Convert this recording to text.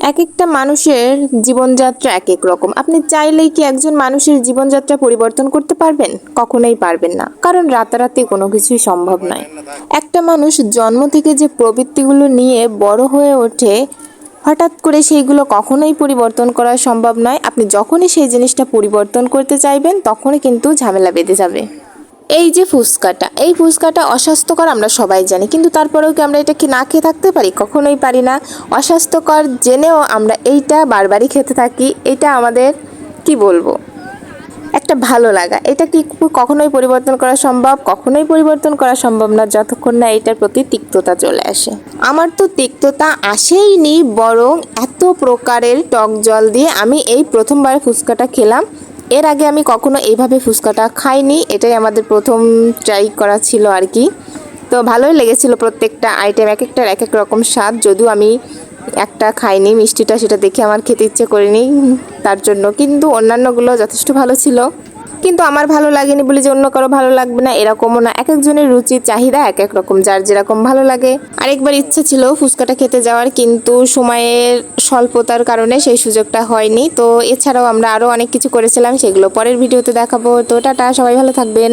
একেকটা মানুষের জীবনযাত্রা একেক রকম। আপনি চাইলেই কি একজন মানুষের জীবনযাত্রা পরিবর্তন করতে পারবেন? কখনোই পারবেন না, কারণ রাতারাতি কোনো কিছুই সম্ভব নয়। একটা মানুষ জন্ম থেকে যে প্রবৃত্তিগুলো নিয়ে বড় হয়ে ওঠে, হঠাৎ করে সেইগুলো কখনোই পরিবর্তন করা সম্ভব নয়। আপনি যখনই সেই জিনিসটা পরিবর্তন করতে চাইবেন, তখনই কিন্তু ঝামেলা বেঁধে যাবে। এই যে ফুচকাটা, এই ফুচকাটা অস্বাস্থ্যকর আমরা সবাই জানি, কিন্তু তারপরেও কি আমরা এটা কি না খেয়ে থাকতে পারি? কখনোই পারি না। অস্বাস্থ্যকর জেনেও আমরা এইটা বারবারই খেতে থাকি। এটা আমাদের কি বলবো, একটা ভালো লাগা। এটা কি কখনোই পরিবর্তন করা সম্ভব? কখনোই পরিবর্তন করা সম্ভব না, যতক্ষণ না এটার প্রতি তিক্ততা চলে আসে। আমার তো তিক্ততা আসেইনি, বরং এত প্রকারের টক জল দিয়ে আমি এই প্রথমবার ফুচকাটা খেলাম। এর আগে আমি কখনো এইভাবে ফুচকাটা খাইনি, এটাই আমাদের প্রথম ট্রাই করা ছিল আর কি। তো ভালোই লেগেছিল, প্রত্যেকটা আইটেম এক একটার এক এক রকম স্বাদ। যদিও আমি একটা খাইনি মিষ্টিটা, সেটা দেখে আমার খেতে ইচ্ছে করেনি তার জন্য, কিন্তু অন্যান্যগুলো যথেষ্ট ভালো ছিল। কিন্তু আমার ভালো লাগেনি বলে যে অন্য কারো ভালো লাগবে না এরকমও না। এক একজনের রুচির চাহিদা এক এক রকম, যার যেরকম ভালো লাগে। আরেকবার ইচ্ছে ছিল ফুচকাটা খেতে যাওয়ার, কিন্তু সময়ের স্বল্পতার কারণে সেই সুযোগটা হয়নি। তো এছাড়াও আমরা আরও অনেক কিছু করেছিলাম, সেগুলো পরের ভিডিওতে দেখাবো। তো টাটা, সবাই ভালো থাকবেন।